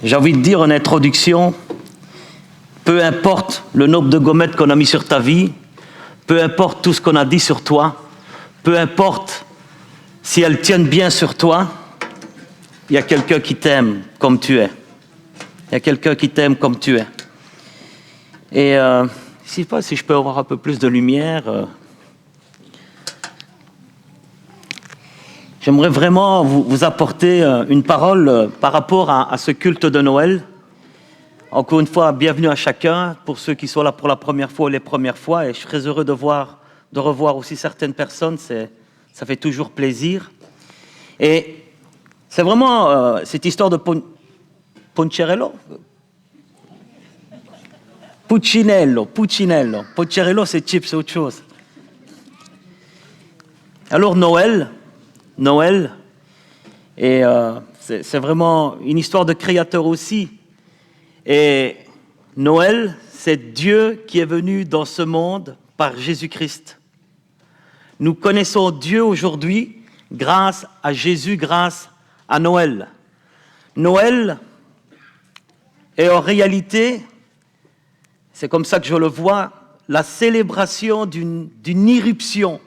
J'ai envie de dire en introduction, peu importe le nombre de gommettes qu'on a mis sur ta vie, peu importe tout ce qu'on a dit sur toi, peu importe si elles tiennent bien sur toi, il y a quelqu'un qui t'aime comme tu es. Il y a quelqu'un qui t'aime comme tu es. Et je ne sais pas si je peux avoir un peu plus de lumière. J'aimerais vraiment vous apporter une parole par rapport à ce culte de Noël. Encore une fois, bienvenue à chacun, pour ceux qui sont là pour la première fois ou les premières fois. Et je serais heureux de revoir aussi certaines personnes, ça fait toujours plaisir. Et c'est vraiment cette histoire de Puccinello. Puccinello, c'est chips, c'est autre chose. Alors Noël, et c'est vraiment une histoire de créateur aussi. Et Noël, c'est Dieu qui est venu dans ce monde par Jésus-Christ. Nous connaissons Dieu aujourd'hui grâce à Jésus, grâce à Noël. Noël est en réalité, c'est comme ça que je le vois, la célébration d'une irruption.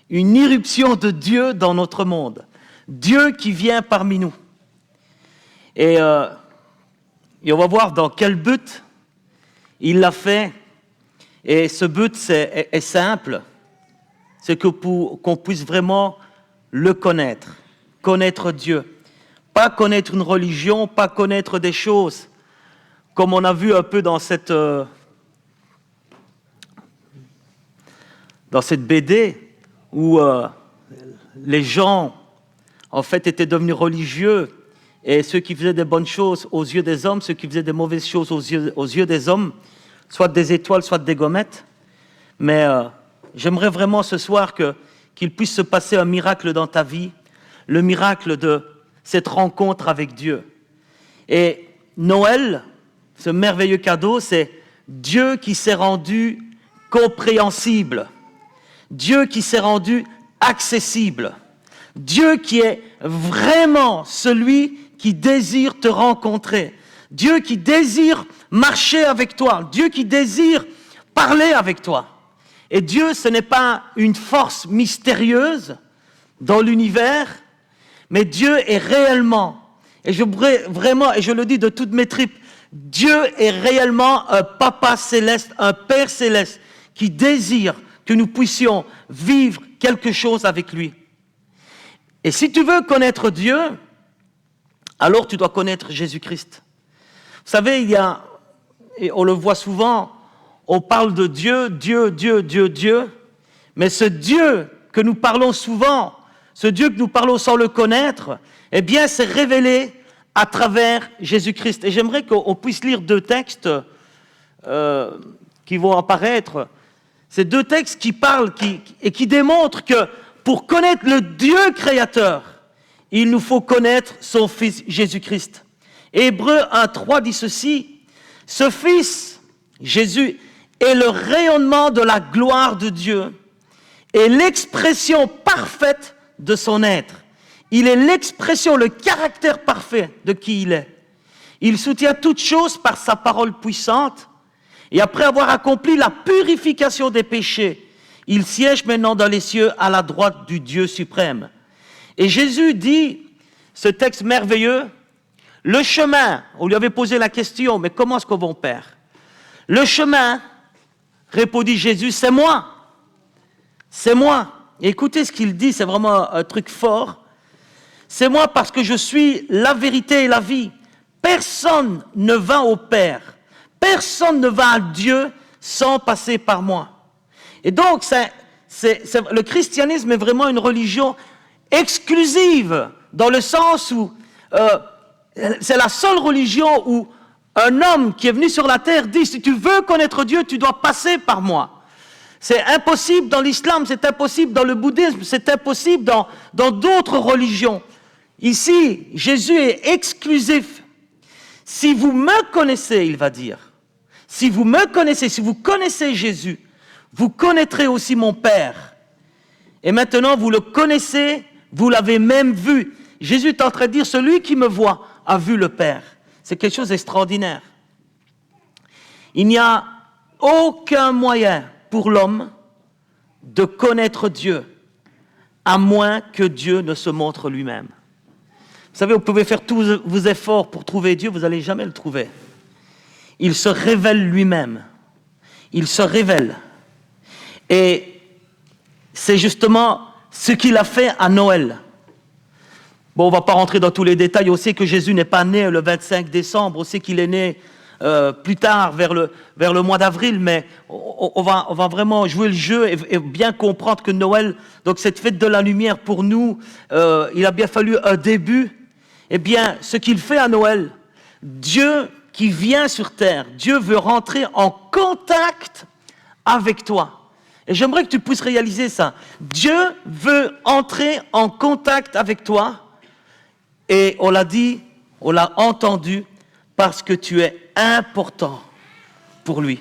Une irruption de Dieu dans notre monde. Dieu qui vient parmi nous. Et on va voir dans quel but il l'a fait. Et ce but est simple. C'est qu'on puisse vraiment le connaître Dieu. Pas connaître une religion, pas connaître des choses. Comme on a vu un peu dans cette BD, où les gens, en fait, étaient devenus religieux, et ceux qui faisaient des bonnes choses aux yeux des hommes, ceux qui faisaient des mauvaises choses aux yeux des hommes, soit des étoiles, soit des gommettes. Mais j'aimerais vraiment ce soir qu'il puisse se passer un miracle dans ta vie, le miracle de cette rencontre avec Dieu. Et Noël, ce merveilleux cadeau, c'est Dieu qui s'est rendu compréhensible. Dieu qui s'est rendu accessible. Dieu qui est vraiment celui qui désire te rencontrer. Dieu qui désire marcher avec toi. Dieu qui désire parler avec toi. Et Dieu, ce n'est pas une force mystérieuse dans l'univers, mais Dieu est réellement, et je le dis de toutes mes tripes, Dieu est réellement un Papa céleste, un Père céleste qui désire que nous puissions vivre quelque chose avec lui. Et si tu veux connaître Dieu, alors tu dois connaître Jésus-Christ. Vous savez, et on le voit souvent, on parle de Dieu, mais ce Dieu que nous parlons souvent, ce Dieu que nous parlons sans le connaître, eh bien, c'est révélé à travers Jésus-Christ. Et j'aimerais qu'on puisse lire deux textes qui vont apparaître. Ces deux textes qui parlent et qui démontrent que pour connaître le Dieu créateur, il nous faut connaître son Fils Jésus-Christ. Hébreux 1:3 dit ceci, « Ce Fils, Jésus, est le rayonnement de la gloire de Dieu et l'expression parfaite de son être. Il est l'expression, le caractère parfait de qui il est. Il soutient toutes choses par sa parole puissante. Et après avoir accompli la purification des péchés, il siège maintenant dans les cieux à la droite du Dieu suprême. » Et Jésus dit, ce texte merveilleux, le chemin, on lui avait posé la question, mais comment est-ce qu'on va faire ? Le chemin, répondit Jésus, c'est moi. C'est moi. Et écoutez ce qu'il dit, c'est vraiment un truc fort. C'est moi parce que je suis la vérité et la vie. Personne ne va au Père. Personne ne va à Dieu sans passer par moi. Et donc, le christianisme est vraiment une religion exclusive, dans le sens où c'est la seule religion où un homme qui est venu sur la terre dit, si tu veux connaître Dieu, tu dois passer par moi. C'est impossible dans l'islam, c'est impossible dans le bouddhisme, c'est impossible dans d'autres religions. Ici, Jésus est exclusif. Si vous me connaissez, il va dire, si vous me connaissez, si vous connaissez Jésus, vous connaîtrez aussi mon Père. Et maintenant, vous le connaissez, vous l'avez même vu. Jésus est en train de dire, celui qui me voit a vu le Père. C'est quelque chose d'extraordinaire. Il n'y a aucun moyen pour l'homme de connaître Dieu, à moins que Dieu ne se montre lui-même. Vous savez, vous pouvez faire tous vos efforts pour trouver Dieu, vous n'allez jamais le trouver. Il se révèle lui-même. Il se révèle. Et c'est justement ce qu'il a fait à Noël. Bon, on ne va pas rentrer dans tous les détails. On sait que Jésus n'est pas né le 25 décembre. On sait qu'il est né plus tard, vers le mois d'avril. Mais on va vraiment jouer le jeu et bien comprendre que Noël, donc cette fête de la lumière, pour nous, il a bien fallu un début. Eh bien, ce qu'il fait à Noël, Dieu qui vient sur terre, Dieu veut rentrer en contact avec toi. Et j'aimerais que tu puisses réaliser ça. Dieu veut entrer en contact avec toi. Et on l'a dit, on l'a entendu, parce que tu es important pour lui.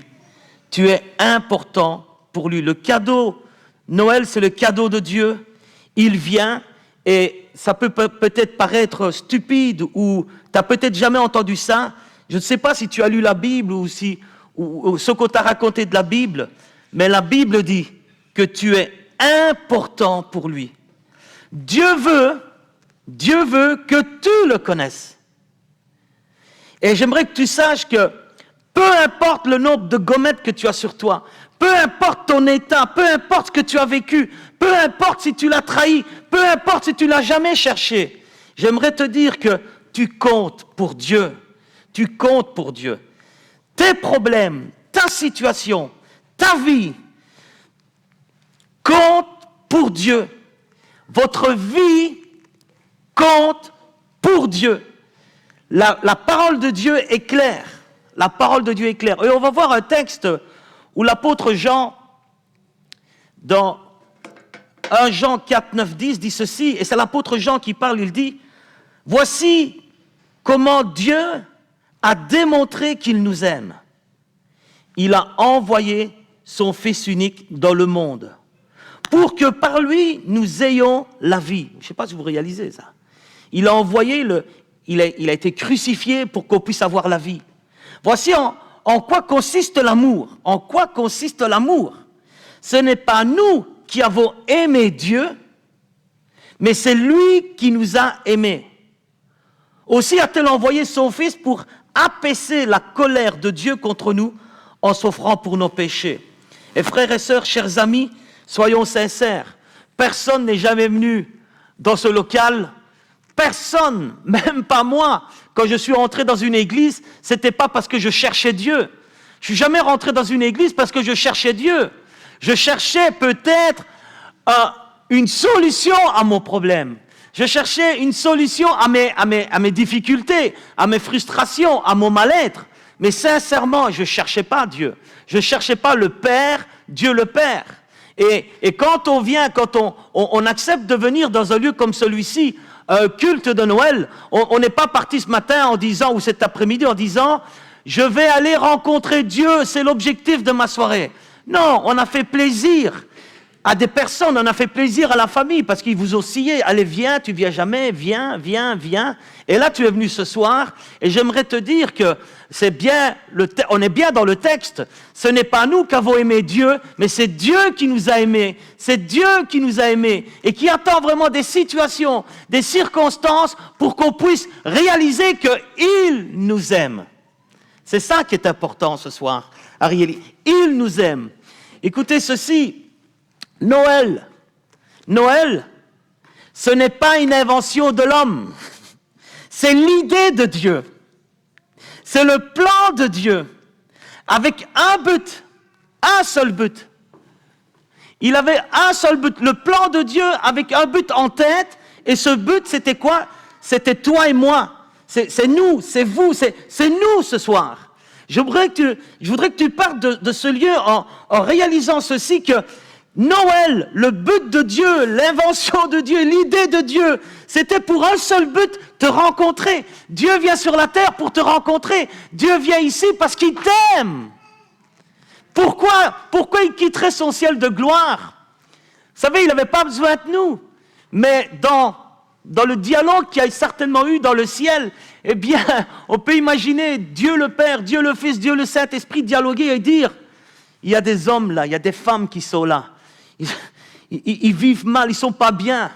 Tu es important pour lui. Le cadeau, Noël, c'est le cadeau de Dieu. Il vient et ça peut peut-être paraître stupide ou tu n'as peut-être jamais entendu ça. Je ne sais pas si tu as lu la Bible ou ce qu'on t'a raconté de la Bible, mais la Bible dit que tu es important pour lui. Dieu veut que tu le connaisses. Et j'aimerais que tu saches que peu importe le nombre de gommettes que tu as sur toi, peu importe ton état, peu importe ce que tu as vécu, peu importe si tu l'as trahi, peu importe si tu l'as jamais cherché, j'aimerais te dire que tu comptes pour Dieu. Tu comptes pour Dieu. Tes problèmes, ta situation, ta vie comptent pour Dieu. Votre vie compte pour Dieu. La parole de Dieu est claire. La parole de Dieu est claire. Et on va voir un texte où l'apôtre Jean, dans 1 Jean 4, 9, 10, dit ceci, et c'est l'apôtre Jean qui parle, il dit, « Voici comment Dieu a démontré qu'il nous aime. Il a envoyé son Fils unique dans le monde, pour que par lui, nous ayons la vie. » Je ne sais pas si vous réalisez ça. Il a envoyé, il a été crucifié pour qu'on puisse avoir la vie. Voici en quoi consiste l'amour. En quoi consiste l'amour? Ce n'est pas nous qui avons aimé Dieu, mais c'est lui qui nous a aimés. Aussi a-t-il envoyé son Fils pour apaiser la colère de Dieu contre nous en s'offrant pour nos péchés. Et frères et sœurs, chers amis, soyons sincères. Personne n'est jamais venu dans ce local. Personne, même pas moi, quand je suis entré dans une église, c'était pas parce que je cherchais Dieu. Je suis jamais rentré dans une église parce que je cherchais Dieu. Je cherchais peut-être une solution à mon problème. Je cherchais une solution à mes difficultés, à mes frustrations, à mon mal-être. Mais sincèrement, je cherchais pas Dieu. Je cherchais pas le Père, Dieu le Père. Et quand on vient, quand on accepte de venir dans un lieu comme celui-ci, un culte de Noël, on n'est pas parti ce matin en disant, ou cet après-midi en disant, je vais aller rencontrer Dieu, c'est l'objectif de ma soirée. Non, on a fait plaisir à des personnes, on a fait plaisir à la famille, parce qu'ils vous oscillaient, allez viens, tu viens jamais, viens. Et là tu es venu ce soir, et j'aimerais te dire que c'est bien, on est bien dans le texte, ce n'est pas nous qui avons aimé Dieu, mais c'est Dieu qui nous a aimés, c'est Dieu qui nous a aimés, et qui attend vraiment des situations, des circonstances, pour qu'on puisse réaliser qu'il nous aime. C'est ça qui est important ce soir, Ariel. Il nous aime. Écoutez ceci, Noël, ce n'est pas une invention de l'homme, c'est l'idée de Dieu. C'est le plan de Dieu, avec un but, un seul but. Il avait un seul but, le plan de Dieu avec un but en tête, et ce but c'était quoi? C'était toi et moi, c'est nous, c'est vous, c'est nous ce soir. Je voudrais que tu partes de ce lieu en réalisant ceci, que Noël, le but de Dieu, l'invention de Dieu, l'idée de Dieu, c'était pour un seul but, te rencontrer. Dieu vient sur la terre pour te rencontrer. Dieu vient ici parce qu'il t'aime. Pourquoi il quitterait son ciel de gloire? Vous savez, il n'avait pas besoin de nous. Mais dans dans le dialogue qu'il y a certainement eu dans le ciel, eh bien, on peut imaginer Dieu le Père, Dieu le Fils, Dieu le Saint-Esprit dialoguer et dire, il y a des hommes là, il y a des femmes qui sont là, ils vivent mal, ils ne sont pas bien.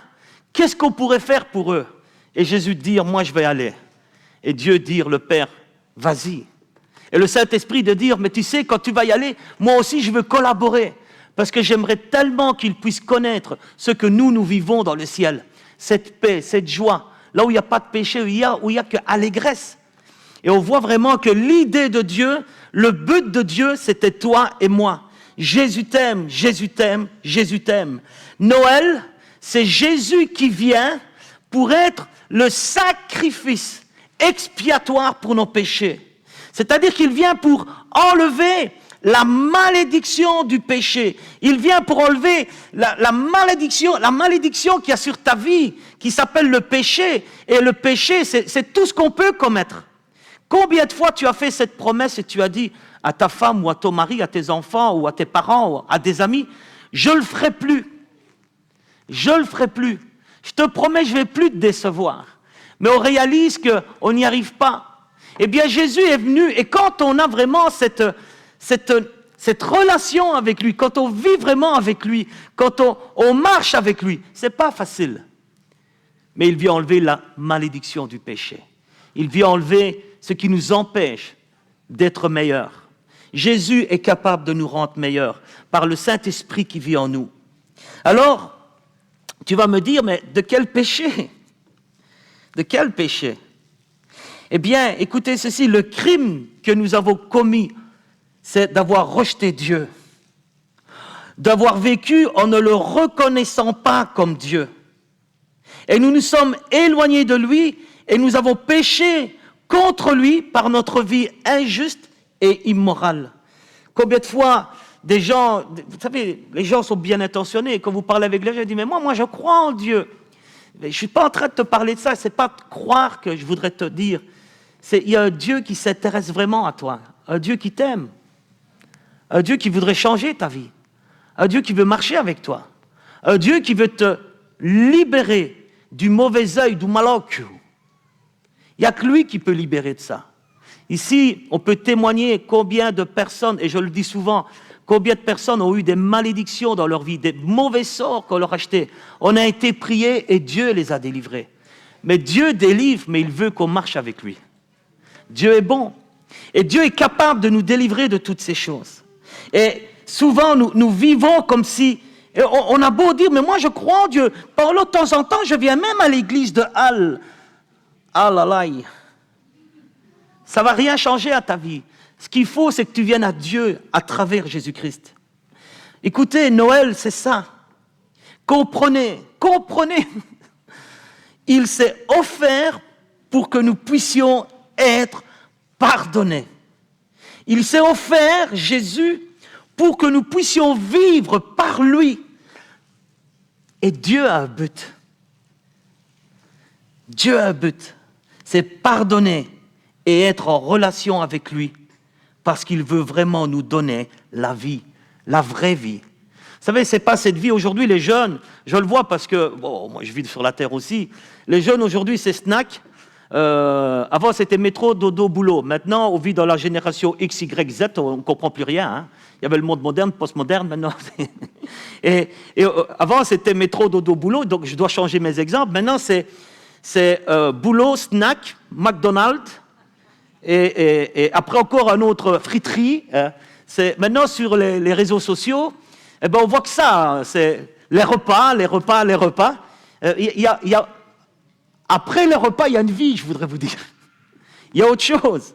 Qu'est-ce qu'on pourrait faire pour eux? Et Jésus dire, moi je vais aller. Et Dieu dire, le Père, vas-y. Et le Saint-Esprit de dire, mais tu sais, quand tu vas y aller, moi aussi je veux collaborer. Parce que j'aimerais tellement qu'ils puissent connaître ce que nous vivons dans le ciel. Cette paix, cette joie, là où il n'y a pas de péché, où il n'y a que allégresse. Et on voit vraiment que l'idée de Dieu, le but de Dieu, c'était toi et moi. Jésus t'aime, Jésus t'aime, Jésus t'aime. Noël, c'est Jésus qui vient pour être le sacrifice expiatoire pour nos péchés. C'est-à-dire qu'il vient pour enlever la malédiction du péché. Il vient pour enlever la malédiction qu'il y a sur ta vie, qui s'appelle le péché. Et le péché, c'est tout ce qu'on peut commettre. Combien de fois tu as fait cette promesse et tu as dit à ta femme ou à ton mari, à tes enfants ou à tes parents ou à des amis, je ne le ferai plus. Je ne le ferai plus. Je te promets, je ne vais plus te décevoir. Mais on réalise qu'on n'y arrive pas. Eh bien, Jésus est venu, et quand on a vraiment cette relation avec lui, quand on vit vraiment avec lui, quand on marche avec lui, ce n'est pas facile. Mais il vient enlever la malédiction du péché. Il vient enlever ce qui nous empêche d'être meilleurs. Jésus est capable de nous rendre meilleurs par le Saint-Esprit qui vit en nous. Alors, tu vas me dire, mais de quel péché? De quel péché? Eh bien, écoutez ceci, le crime que nous avons commis, c'est d'avoir rejeté Dieu, d'avoir vécu en ne le reconnaissant pas comme Dieu. Et nous nous sommes éloignés de lui et nous avons péché contre lui par notre vie injuste et immorale. Combien de fois des gens, vous savez, les gens sont bien intentionnés, quand vous parlez avec les gens, ils disent, mais moi je crois en Dieu. Mais je ne suis pas en train de te parler de ça, ce n'est pas de croire que je voudrais te dire. Il y a un Dieu qui s'intéresse vraiment à toi, un Dieu qui t'aime, un Dieu qui voudrait changer ta vie, un Dieu qui veut marcher avec toi, un Dieu qui veut te libérer du mauvais œil, du malocchio. Il n'y a que lui qui peut libérer de ça. Ici, on peut témoigner combien de personnes, et je le dis souvent, combien de personnes ont eu des malédictions dans leur vie, des mauvais sorts qu'on leur a achetés. On a été priés et Dieu les a délivrés. Mais Dieu délivre, mais il veut qu'on marche avec lui. Dieu est bon. Et Dieu est capable de nous délivrer de toutes ces choses. Et souvent, nous vivons comme si... On a beau dire, mais moi je crois en Dieu. Par là, de temps en temps, je viens même à l'église de Halle. Ah là là. Ça ne va rien changer à ta vie. Ce qu'il faut, c'est que tu viennes à Dieu à travers Jésus-Christ. Écoutez, Noël, c'est ça. Comprenez. Il s'est offert pour que nous puissions être pardonnés. Il s'est offert, Jésus, pour que nous puissions vivre par lui. Et Dieu a un but. Dieu a un but. C'est pardonner et être en relation avec lui. Parce qu'il veut vraiment nous donner la vie, la vraie vie. Vous savez, ce n'est pas cette vie aujourd'hui, les jeunes, je le vois parce que, bon, moi je vis sur la terre aussi, les jeunes aujourd'hui c'est snack. Avant c'était métro, dodo, boulot. Maintenant on vit dans la génération X, Y, Z, on ne comprend plus rien. Hein. Il y avait le monde moderne, postmoderne, maintenant. Avant c'était métro, dodo, boulot, donc je dois changer mes exemples. Maintenant c'est boulot, snack, McDonald's. Et après encore un autre friterie, c'est maintenant sur les réseaux sociaux, eh ben on voit que ça, hein, c'est les repas. Après les repas, il y a une vie, je voudrais vous dire. Il y a autre chose.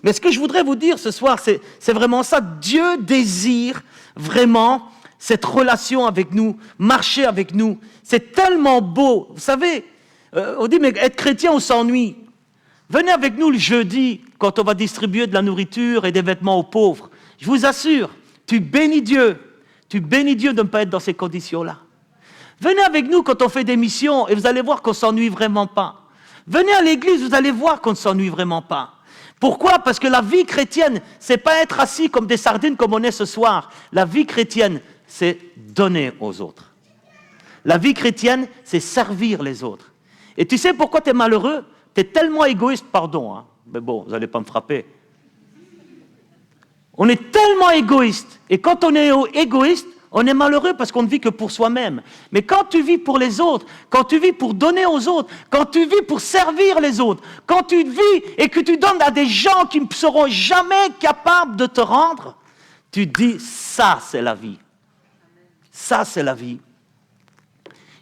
Mais ce que je voudrais vous dire ce soir, c'est vraiment ça. Dieu désire vraiment cette relation avec nous, marcher avec nous. C'est tellement beau. Vous savez, on dit, mais être chrétien, on s'ennuie. Venez avec nous le jeudi, quand on va distribuer de la nourriture et des vêtements aux pauvres. Je vous assure, tu bénis Dieu de ne pas être dans ces conditions-là. Venez avec nous quand on fait des missions et vous allez voir qu'on ne s'ennuie vraiment pas. Venez à l'église, vous allez voir qu'on ne s'ennuie vraiment pas. Pourquoi? Parce que la vie chrétienne, ce n'est pas être assis comme des sardines comme on est ce soir. La vie chrétienne, c'est donner aux autres. La vie chrétienne, c'est servir les autres. Et tu sais pourquoi tu es malheureux? Tu es tellement égoïste, pardon, hein. Mais bon, vous n'allez pas me frapper. On est tellement égoïste. Et quand on est égoïste, on est malheureux parce qu'on ne vit que pour soi-même. Mais quand tu vis pour les autres, quand tu vis pour donner aux autres, quand tu vis pour servir les autres, quand tu vis et que tu donnes à des gens qui ne seront jamais capables de te rendre, tu dis, ça c'est la vie. Ça c'est la vie.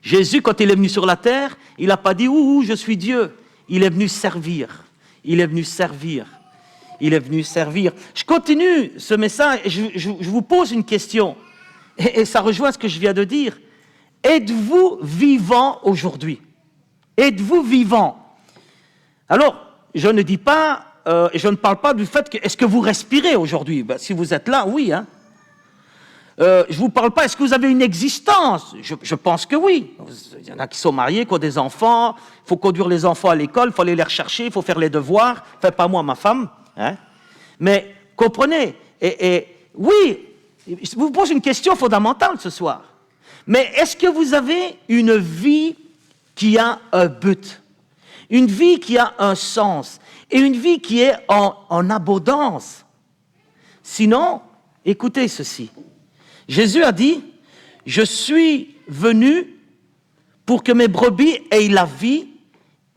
Jésus, quand il est venu sur la terre, il n'a pas dit, ouh, je suis Dieu. Il est venu servir. Il est venu servir. Il est venu servir. Je continue ce message et je vous pose une question. Et ça rejoint ce que je viens de dire. Êtes-vous vivant aujourd'hui? Êtes-vous vivant? Alors, je ne dis pas, je ne parle pas du fait que, est-ce que vous respirez aujourd'hui? Ben, si vous êtes là, oui. Hein. Je ne vous parle pas, est-ce que vous avez une existence? Je pense que oui. Il y en a qui sont mariés, qui ont des enfants. Il faut conduire les enfants à l'école, il faut aller les rechercher, il faut faire les devoirs. Enfin, pas moi, ma femme. Hein. Mais comprenez, et oui, je vous pose une question fondamentale ce soir. Mais est-ce que vous avez une vie qui a un but? Une vie qui a un sens? Et une vie qui est en abondance? Sinon, écoutez ceci. Jésus a dit, « Je suis venu pour que mes brebis aient la vie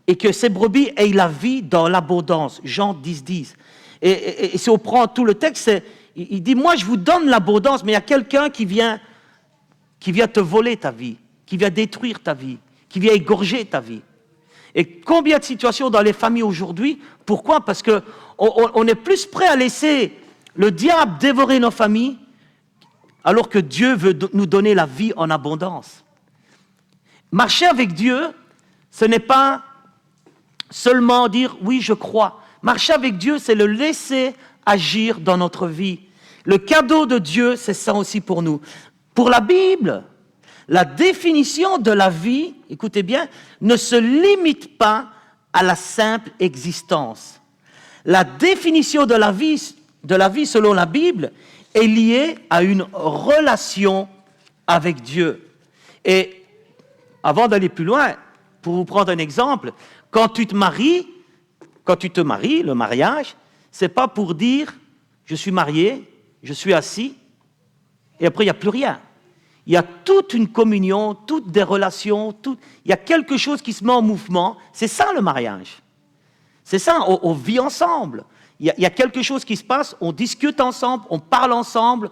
et que ces brebis aient la vie dans l'abondance. » Jean 10, 10. Et si on prend tout le texte, il dit, moi je vous donne l'abondance, mais il y a quelqu'un qui vient te voler ta vie, qui vient détruire ta vie, qui vient égorger ta vie. Et combien de situations dans les familles aujourd'hui? Pourquoi? Parce qu'on est plus prêt à laisser le diable dévorer nos familles, alors que Dieu veut nous donner la vie en abondance. Marcher avec Dieu, ce n'est pas seulement dire « oui, je crois ». Marcher avec Dieu, c'est le laisser agir dans notre vie. Le cadeau de Dieu, c'est ça aussi pour nous. Pour la Bible, la définition de la vie, écoutez bien, ne se limite pas à la simple existence. La définition de la vie selon la Bible est liée à une relation avec Dieu. Et avant d'aller plus loin, pour vous prendre un exemple, quand tu te maries, le mariage, c'est pas pour dire « je suis marié, je suis assis » et après il n'y a plus rien. Il y a toute une communion, toutes des relations, il y a quelque chose qui se met en mouvement. C'est ça le mariage. C'est ça, on vit ensemble. Il y a quelque chose qui se passe, on discute ensemble, on parle ensemble,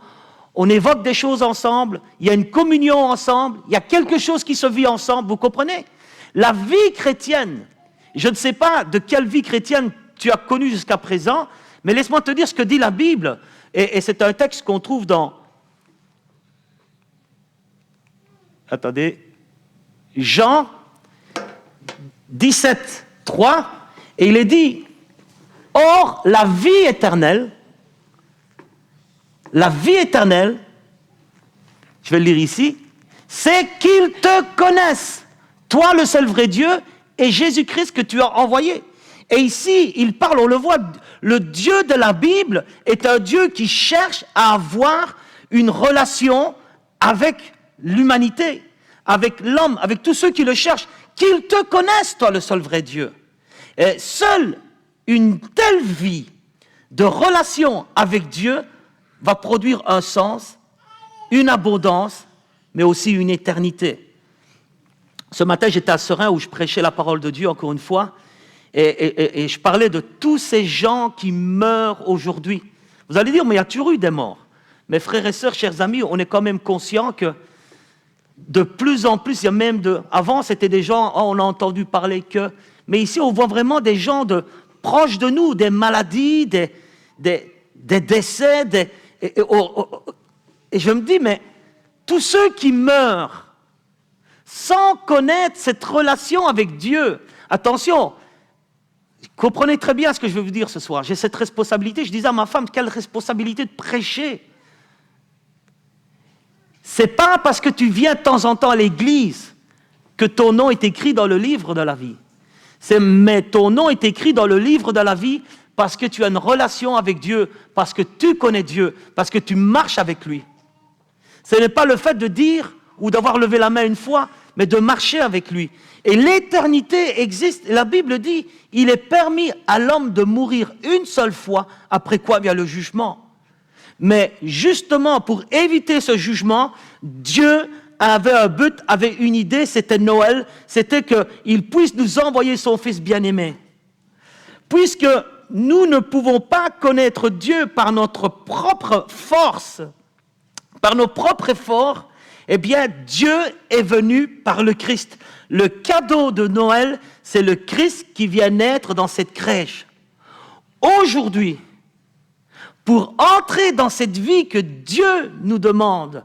on évoque des choses ensemble, il y a une communion ensemble, il y a quelque chose qui se vit ensemble, vous comprenez? La vie chrétienne, je ne sais pas de quelle vie chrétienne tu as connue jusqu'à présent, mais laisse-moi te dire ce que dit la Bible, et c'est un texte qu'on trouve dans... Attendez, Jean 17, 3, et il est dit, « Or, la vie éternelle, je vais le lire ici, c'est qu'ils te connaissent, toi le seul vrai Dieu, et Jésus-Christ que tu as envoyé. » Et ici, il parle, on le voit, le Dieu de la Bible est un Dieu qui cherche à avoir une relation avec l'humanité, avec l'homme, avec tous ceux qui le cherchent, qu'ils te connaissent, toi le seul vrai Dieu. Et seule une telle vie de relation avec Dieu va produire un sens, une abondance, mais aussi une éternité. Ce matin, j'étais à Serein où je prêchais la parole de Dieu encore une fois, et je parlais de tous ces gens qui meurent aujourd'hui. Vous allez dire, mais il y a toujours eu des morts. Mes frères et sœurs, chers amis, on est quand même conscients que de plus en plus, il y a même avant, c'était des gens, oh, on a entendu parler que... Mais ici, on voit vraiment des gens proches de nous, des maladies, des décès, et je me dis, mais tous ceux qui meurent sans connaître cette relation avec Dieu, attention, comprenez très bien ce que je veux vous dire ce soir, j'ai cette responsabilité, je disais à ma femme, quelle responsabilité de prêcher. C'est pas parce que tu viens de temps en temps à l'église que ton nom est écrit dans le livre de la vie. Mais ton nom est écrit dans le livre de la vie parce que tu as une relation avec Dieu, parce que tu connais Dieu, parce que tu marches avec lui. Ce n'est pas le fait de dire ou d'avoir levé la main une fois, mais de marcher avec lui. Et l'éternité existe. La Bible dit, il est permis à l'homme de mourir une seule fois, après quoi vient le jugement. Mais justement, pour éviter ce jugement, Dieu avait un but, avait une idée, c'était Noël, c'était qu'il puisse nous envoyer son Fils bien-aimé. Puisque nous ne pouvons pas connaître Dieu par notre propre force, par nos propres efforts, eh bien, Dieu est venu par le Christ. Le cadeau de Noël, c'est le Christ qui vient naître dans cette crèche. Aujourd'hui, pour entrer dans cette vie que Dieu nous demande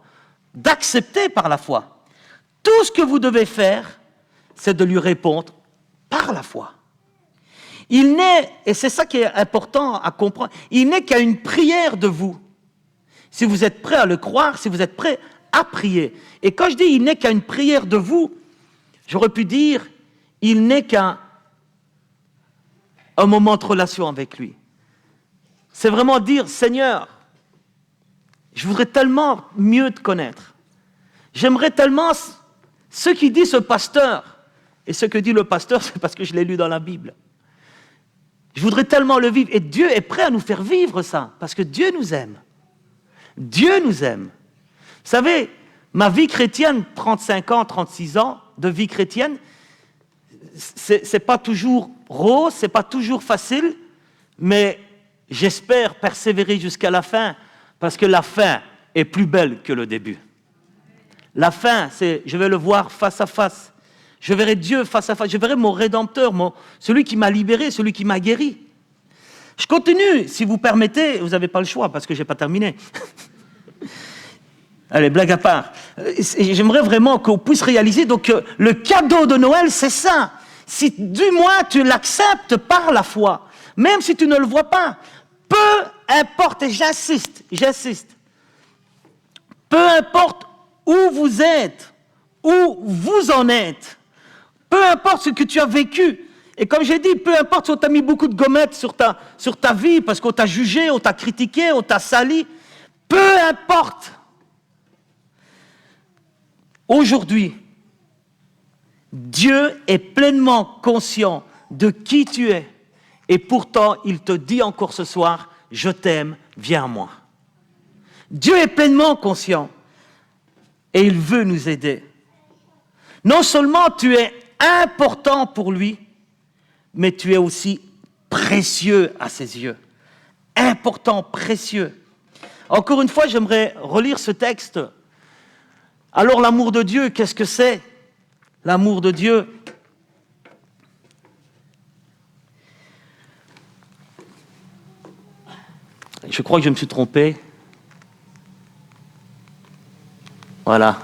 d'accepter par la foi, tout ce que vous devez faire, c'est de lui répondre par la foi. Il n'est, et c'est ça qui est important à comprendre, il n'est qu'à une prière de vous. Si vous êtes prêt à le croire, si vous êtes prêt à prier. Et quand je dis il n'est qu'à une prière de vous, j'aurais pu dire il n'est qu'un moment de relation avec lui. C'est vraiment dire Seigneur, je voudrais tellement mieux te connaître. J'aimerais tellement ce qui dit ce pasteur. Et ce que dit le pasteur, c'est parce que je l'ai lu dans la Bible. Je voudrais tellement le vivre. Et Dieu est prêt à nous faire vivre ça, parce que Dieu nous aime. Dieu nous aime. Vous savez, ma vie chrétienne, 35 ans, 36 ans de vie chrétienne, c'est pas toujours rose, c'est pas toujours facile, mais j'espère persévérer jusqu'à la fin, parce que la fin est plus belle que le début. La fin, c'est je vais le voir face à face. Je verrai Dieu face à face. Je verrai mon Rédempteur, celui qui m'a libéré, celui qui m'a guéri. Je continue, si vous permettez. Vous n'avez pas le choix, parce que je n'ai pas terminé. Allez, blague à part. J'aimerais vraiment qu'on puisse réaliser donc, le cadeau de Noël, c'est ça. Si du moins tu l'acceptes par la foi, même si tu ne le vois pas, peu importe, et j'insiste, peu importe où vous êtes, où vous en êtes, peu importe ce que tu as vécu, et comme j'ai dit, peu importe si on t'a mis beaucoup de gommettes sur ta vie, parce qu'on t'a jugé, on t'a critiqué, on t'a sali, peu importe. Aujourd'hui, Dieu est pleinement conscient de qui tu es, et pourtant, il te dit encore ce soir, je t'aime, viens à moi. Dieu est pleinement conscient, et il veut nous aider. Non seulement tu es important pour lui, mais tu es aussi précieux à ses yeux. Important, précieux. Encore une fois, j'aimerais relire ce texte. Alors l'amour de Dieu, qu'est-ce que c'est? L'amour de Dieu. Je crois que je me suis trompé. Voilà.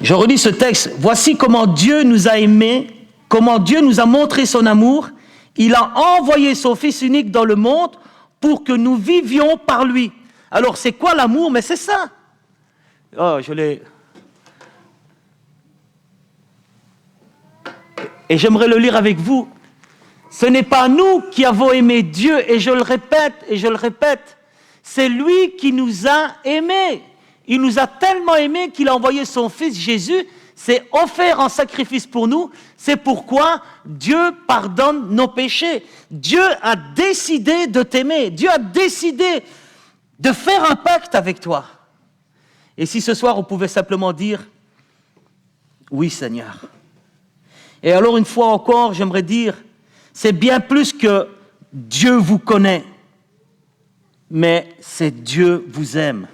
Je relis ce texte. Voici comment Dieu nous a aimés, comment Dieu nous a montré son amour. Il a envoyé son Fils unique dans le monde pour que nous vivions par lui. Alors, c'est quoi l'amour? Mais c'est ça. Oh, je l'ai... Et j'aimerais le lire avec vous. Ce n'est pas nous qui avons aimé Dieu, et je le répète, c'est lui qui nous a aimés. Il nous a tellement aimés qu'il a envoyé son Fils Jésus, s'est offert en sacrifice pour nous. C'est pourquoi Dieu pardonne nos péchés. Dieu a décidé de t'aimer. Dieu a décidé de faire un pacte avec toi. Et si ce soir on pouvait simplement dire « Oui Seigneur ». Et alors une fois encore, j'aimerais dire, c'est bien plus que Dieu vous connaît, mais c'est Dieu vous aime.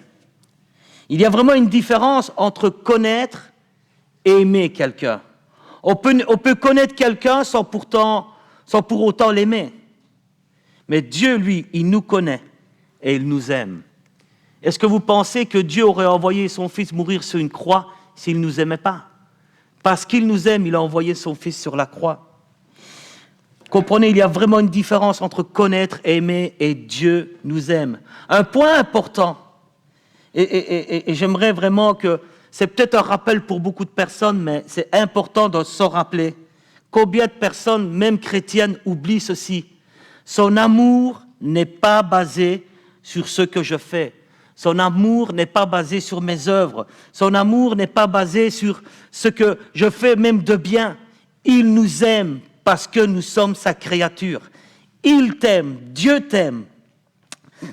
Il y a vraiment une différence entre connaître et aimer quelqu'un. On peut connaître quelqu'un sans pour autant l'aimer. Mais Dieu, lui, il nous connaît et il nous aime. Est-ce que vous pensez que Dieu aurait envoyé son Fils mourir sur une croix s'il ne nous aimait pas? Parce qu'il nous aime, il a envoyé son Fils sur la croix. Comprenez, il y a vraiment une différence entre connaître et aimer, et Dieu nous aime. Un point important, et j'aimerais vraiment que, c'est peut-être un rappel pour beaucoup de personnes, mais c'est important de s'en rappeler. Combien de personnes, même chrétiennes, oublient ceci? Son amour n'est pas basé sur ce que je fais. Son amour n'est pas basé sur mes œuvres. Son amour n'est pas basé sur ce que je fais même de bien. Il nous aime parce que nous sommes sa créature. Il t'aime, Dieu t'aime.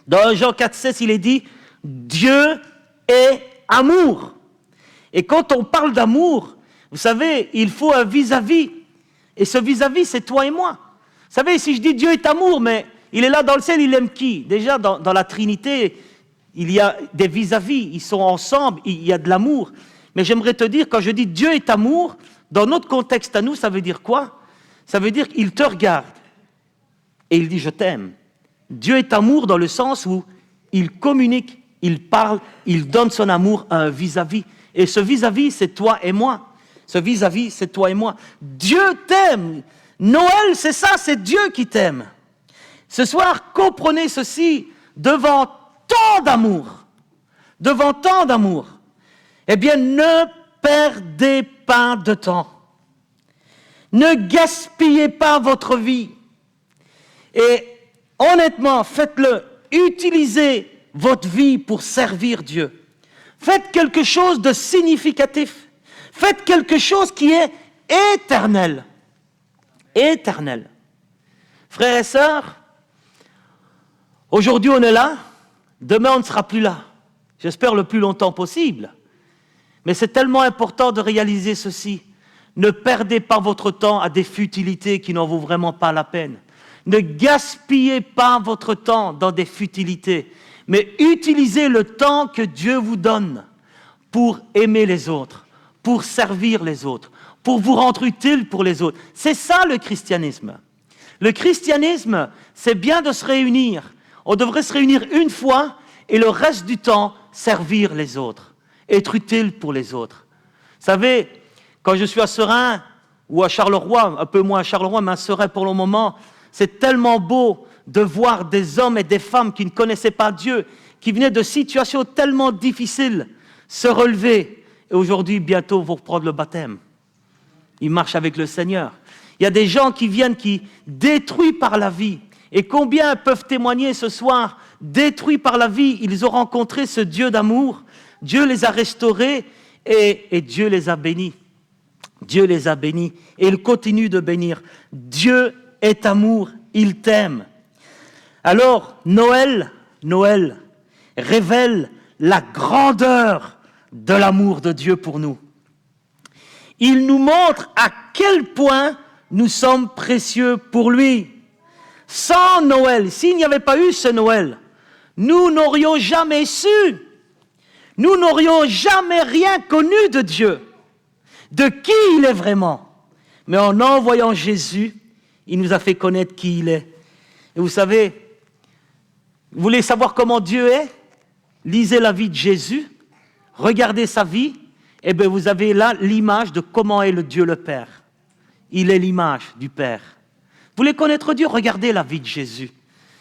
Dans Jean 4,16, il est dit « Dieu est amour ». Et quand on parle d'amour, vous savez, il faut un vis-à-vis. Et ce vis-à-vis, c'est toi et moi. Vous savez, si je dis Dieu est amour, mais il est là dans le ciel, il aime qui? Déjà, dans la Trinité, il y a des vis-à-vis, ils sont ensemble, il y a de l'amour. Mais j'aimerais te dire, quand je dis Dieu est amour, dans notre contexte à nous, ça veut dire quoi? Ça veut dire qu'il te regarde et il dit je t'aime. Dieu est amour dans le sens où il communique, il parle, il donne son amour à un vis-à-vis. Et ce vis-à-vis, c'est toi et moi. Ce vis-à-vis, c'est toi et moi. Dieu t'aime. Noël, c'est ça, c'est Dieu qui t'aime. Ce soir, comprenez ceci, devant tant d'amour, eh bien, ne perdez pas de temps. Ne gaspillez pas votre vie. Et honnêtement, faites-le. Utilisez votre vie pour servir Dieu. Faites quelque chose de significatif. Faites quelque chose qui est éternel. Éternel. Frères et sœurs, aujourd'hui on est là, demain on ne sera plus là. J'espère le plus longtemps possible. Mais c'est tellement important de réaliser ceci. Ne perdez pas votre temps à des futilités qui n'en vaut vraiment pas la peine. Ne gaspillez pas votre temps dans des futilités, mais utilisez le temps que Dieu vous donne pour aimer les autres, pour servir les autres, pour vous rendre utile pour les autres. C'est ça le christianisme. Le christianisme, c'est bien de se réunir. On devrait se réunir une fois et le reste du temps, servir les autres, être utile pour les autres. Vous savez, quand je suis à Seraing ou à Charleroi, un peu moins à Charleroi, mais à Seraing pour le moment, c'est tellement beau de voir des hommes et des femmes qui ne connaissaient pas Dieu, qui venaient de situations tellement difficiles, se relever. Et aujourd'hui, bientôt, vont reprendre le baptême. Ils marchent avec le Seigneur. Il y a des gens qui viennent, qui détruits par la vie. Et combien peuvent témoigner ce soir, détruits par la vie, ils ont rencontré ce Dieu d'amour. Dieu les a restaurés et Dieu les a bénis. Dieu les a bénis et il continue de bénir. Dieu est amour, il t'aime. Alors, Noël révèle la grandeur de l'amour de Dieu pour nous. Il nous montre à quel point nous sommes précieux pour lui. Sans Noël, s'il n'y avait pas eu ce Noël, nous n'aurions jamais su, nous n'aurions jamais rien connu de Dieu, de qui il est vraiment. Mais en envoyant Jésus, il nous a fait connaître qui il est. Et vous savez, vous voulez savoir comment Dieu est? Lisez la vie de Jésus, regardez sa vie, et bien vous avez là l'image de comment est le Dieu le Père. Il est l'image du Père. Vous voulez connaître Dieu? Regardez la vie de Jésus.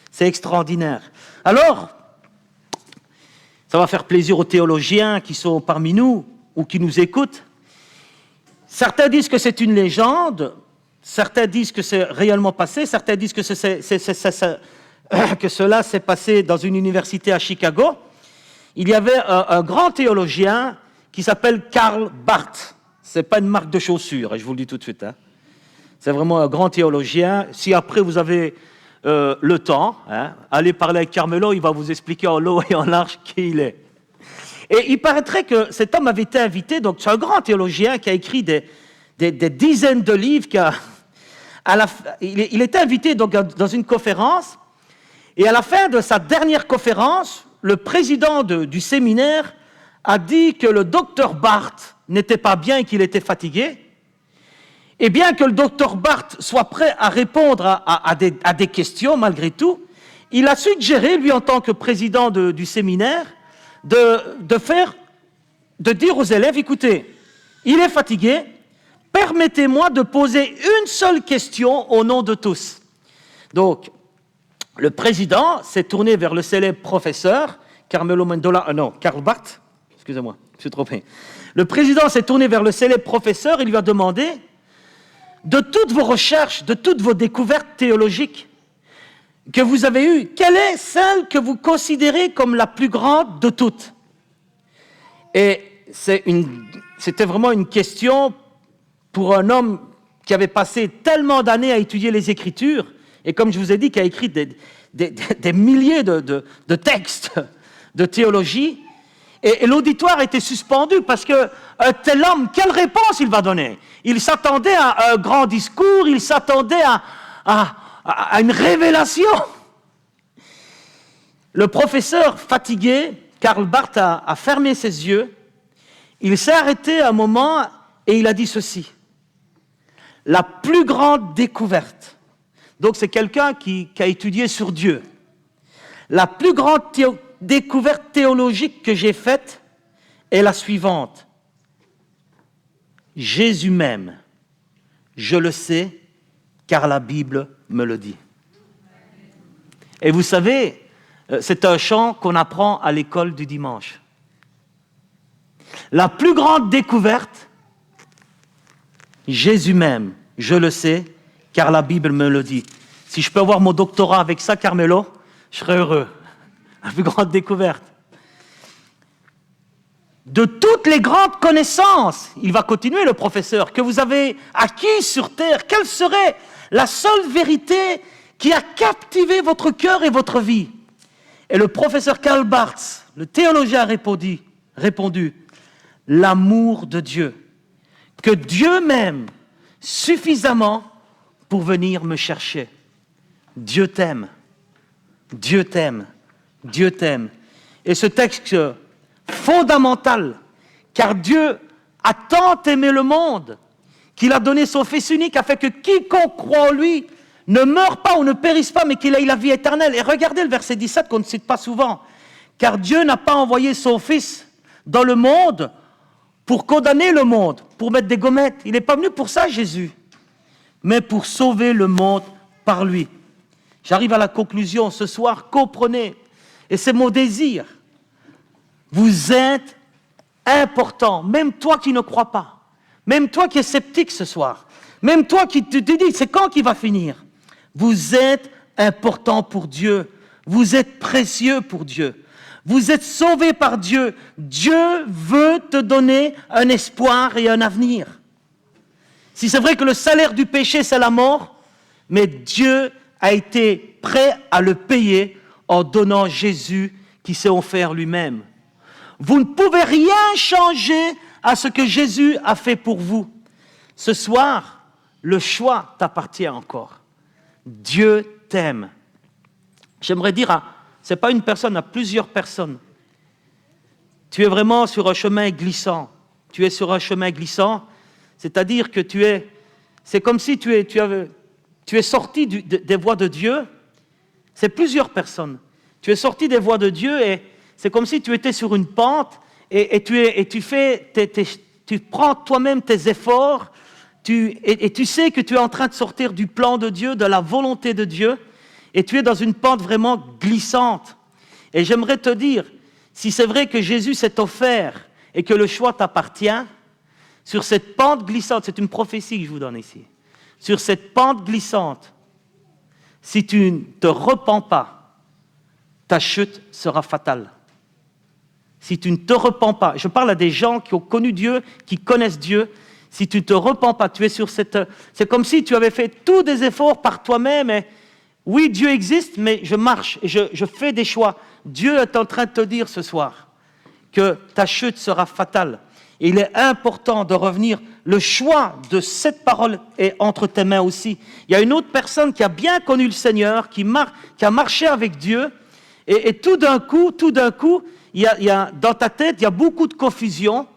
C'est extraordinaire. Alors, ça va faire plaisir aux théologiens qui sont parmi nous ou qui nous écoutent. Certains disent que c'est une légende, certains disent que c'est réellement passé, certains disent que, que cela s'est passé dans une université à Chicago. Il y avait un grand théologien qui s'appelle Karl Barth. Ce n'est pas une marque de chaussures, je vous le dis tout de suite. C'est vraiment un grand théologien. Si après vous avez le temps, allez parler avec Carmelo, il va vous expliquer en long et en large qui il est. Et il paraîtrait que cet homme avait été invité, donc c'est un grand théologien qui a écrit des dizaines de livres. Il était invité donc, dans une conférence, et à la fin de sa dernière conférence, le président du séminaire a dit que le docteur Barth n'était pas bien et qu'il était fatigué. Et bien que le docteur Barth soit prêt à répondre à des questions malgré tout, il a suggéré, lui en tant que président du séminaire, de dire aux élèves, écoutez, il est fatigué, permettez-moi de poser une seule question au nom de tous. Donc, le président s'est tourné vers le célèbre professeur, Carmelo Mendola, Karl Barth, excusez-moi, je suis trompé. Le président s'est tourné vers le célèbre professeur et lui a demandé, de toutes vos recherches, de toutes vos découvertes théologiques, que vous avez eue, quelle est celle que vous considérez comme la plus grande de toutes? Et c'était vraiment une question pour un homme qui avait passé tellement d'années à étudier les Écritures, et comme je vous ai dit, qui a écrit des milliers de textes de théologie, et l'auditoire était suspendu parce que tel homme, quelle réponse il va donner? Il s'attendait à un grand discours, il s'attendait à une révélation. Le professeur, fatigué, Karl Barth a fermé ses yeux, il s'est arrêté un moment et il a dit ceci: la plus grande découverte, donc c'est quelqu'un qui a étudié sur Dieu, la plus grande découverte théologique que j'ai faite est la suivante: Jésus m'aime, je le sais, car la Bible me le dit. Et vous savez, c'est un chant qu'on apprend à l'école du dimanche. La plus grande découverte, Jésus m'aime, je le sais, car la Bible me le dit. Si je peux avoir mon doctorat avec ça, Carmelo, je serais heureux. La plus grande découverte. De toutes les grandes connaissances, il va continuer le professeur, que vous avez acquises sur terre, quelle serait la seule vérité qui a captivé votre cœur et votre vie? Et le professeur Karl Barth, le théologien, a répondu, l'amour de Dieu, que Dieu m'aime suffisamment pour venir me chercher. Dieu t'aime, Dieu t'aime, Dieu t'aime. Et ce texte fondamental, car Dieu a tant aimé le monde qu'il a donné son Fils unique afin que quiconque croit en lui ne meure pas ou ne périsse pas, mais qu'il ait la vie éternelle. Et regardez le verset 17 qu'on ne cite pas souvent. Car Dieu n'a pas envoyé son Fils dans le monde pour condamner le monde, pour mettre des gommettes. Il n'est pas venu pour ça, Jésus, mais pour sauver le monde par lui. J'arrive à la conclusion ce soir, comprenez, et c'est mon désir. Vous êtes important, même toi qui ne crois pas, même toi qui es sceptique ce soir, même toi qui te dis, c'est quand qu'il va finir? Vous êtes important pour Dieu, vous êtes précieux pour Dieu, vous êtes sauvé par Dieu. Dieu veut te donner un espoir et un avenir. Si c'est vrai que le salaire du péché, c'est la mort, mais Dieu a été prêt à le payer en donnant Jésus qui s'est offert lui-même. Vous ne pouvez rien changer à ce que Jésus a fait pour vous. Ce soir, le choix t'appartient encore. Dieu t'aime. J'aimerais dire, ce n'est pas une personne, à plusieurs personnes. Tu es vraiment sur un chemin glissant. Tu es sur un chemin glissant, c'est-à-dire que c'est comme si tu es sorti des voies de Dieu. C'est plusieurs personnes. Tu es sorti des voies de Dieu et c'est comme si tu étais sur une pente et tu prends toi-même tes efforts et tu sais que tu es en train de sortir du plan de Dieu, de la volonté de Dieu, et tu es dans une pente vraiment glissante. Et j'aimerais te dire, si c'est vrai que Jésus s'est offert et que le choix t'appartient, sur cette pente glissante, c'est une prophétie que je vous donne ici, sur cette pente glissante, si tu ne te repens pas, ta chute sera fatale. Si tu ne te repens pas, je parle à des gens qui ont connu Dieu, qui connaissent Dieu, si tu ne te repens pas, tu es sur cette... C'est comme si tu avais fait tous des efforts par toi-même. Et oui, Dieu existe, mais je marche et je fais des choix. Dieu est en train de te dire ce soir que ta chute sera fatale. Et il est important de revenir. Le choix de cette parole est entre tes mains aussi. Il y a une autre personne qui a bien connu le Seigneur, qui a marché avec Dieu. Et tout d'un coup, dans ta tête, il y a beaucoup de confusion.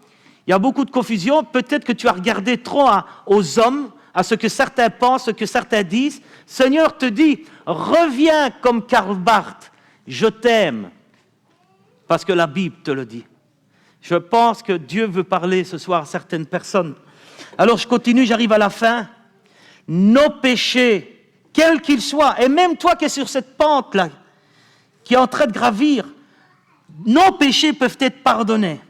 Il y a beaucoup de confusion. Peut-être que tu as regardé trop aux hommes, à ce que certains pensent, ce que certains disent. Seigneur te dit, reviens comme Karl Barth, je t'aime, parce que la Bible te le dit. Je pense que Dieu veut parler ce soir à certaines personnes. Alors je continue, j'arrive à la fin. Nos péchés, quels qu'ils soient, et même toi qui es sur cette pente-là, qui est en train de gravir, nos péchés peuvent être pardonnés.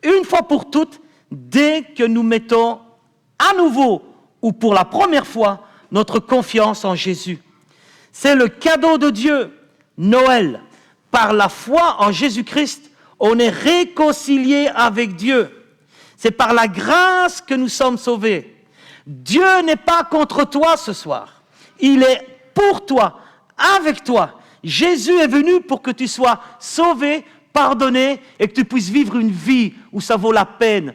Une fois pour toutes, dès que nous mettons à nouveau, ou pour la première fois, notre confiance en Jésus. C'est le cadeau de Dieu, Noël. Par la foi en Jésus-Christ, on est réconcilié avec Dieu. C'est par la grâce que nous sommes sauvés. Dieu n'est pas contre toi ce soir. Il est pour toi, avec toi. Jésus est venu pour que tu sois sauvé, pardonné et que tu puisses vivre une vie où ça vaut la peine.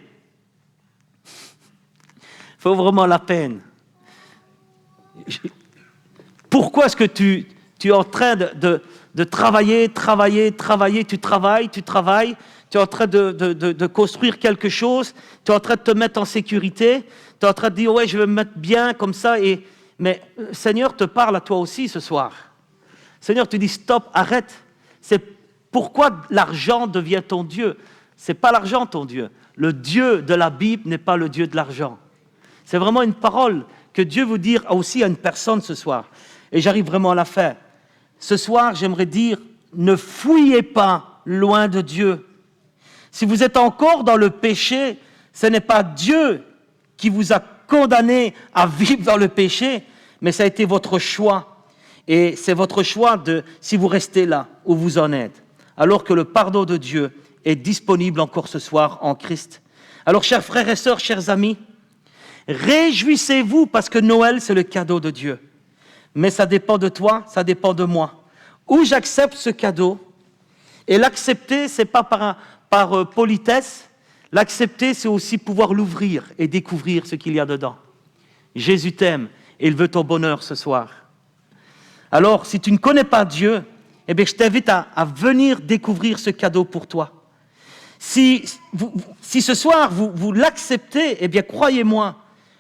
Il faut vraiment la peine. Pourquoi est-ce que tu es en train de travailler, tu travailles, tu es en train de construire quelque chose, tu es en train de te mettre en sécurité, tu es en train de dire, ouais, je vais me mettre bien comme ça, mais le Seigneur te parle à toi aussi ce soir. Le Seigneur te dit, stop, arrête. C'est pourquoi l'argent devient ton Dieu. Ce n'est pas l'argent ton Dieu. Le Dieu de la Bible n'est pas le Dieu de l'argent. C'est vraiment une parole que Dieu veut dire aussi à une personne ce soir. Et j'arrive vraiment à la fin. Ce soir, j'aimerais dire, ne fouillez pas loin de Dieu. Si vous êtes encore dans le péché, ce n'est pas Dieu qui vous a condamné à vivre dans le péché, mais ça a été votre choix. Et c'est votre choix si vous restez là où vous en êtes, alors que le pardon de Dieu est disponible encore ce soir en Christ. Alors, chers frères et sœurs, chers amis, réjouissez-vous parce que Noël, c'est le cadeau de Dieu. Mais ça dépend de toi, ça dépend de moi. Ou j'accepte ce cadeau, et l'accepter, ce n'est pas par politesse, l'accepter, c'est aussi pouvoir l'ouvrir et découvrir ce qu'il y a dedans. Jésus t'aime et il veut ton bonheur ce soir. Alors, si tu ne connais pas Dieu, eh bien, je t'invite à venir découvrir ce cadeau pour toi. Si ce soir, vous l'acceptez, eh bien, croyez-moi,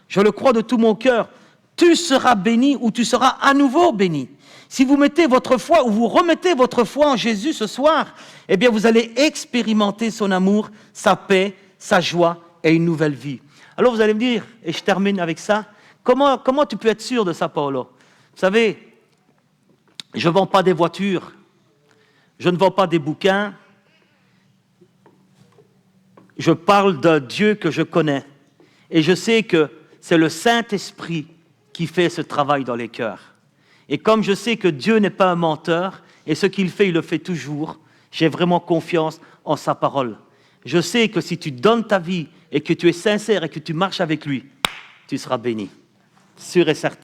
je le crois de tout mon cœur, tu seras béni ou tu seras à nouveau béni. Si vous mettez votre foi ou vous remettez votre foi en Jésus ce soir, eh bien, vous allez expérimenter son amour, sa paix, sa joie et une nouvelle vie. Alors, vous allez me dire, et je termine avec ça, comment tu peux être sûr de ça, Paolo? Vous savez, je ne vends pas des voitures, je ne vends pas des bouquins, je parle d'un Dieu que je connais. Et je sais que c'est le Saint-Esprit qui fait ce travail dans les cœurs. Et comme je sais que Dieu n'est pas un menteur, et ce qu'il fait, il le fait toujours, j'ai vraiment confiance en sa parole. Je sais que si tu donnes ta vie et que tu es sincère et que tu marches avec lui, tu seras béni. Sûr et certain.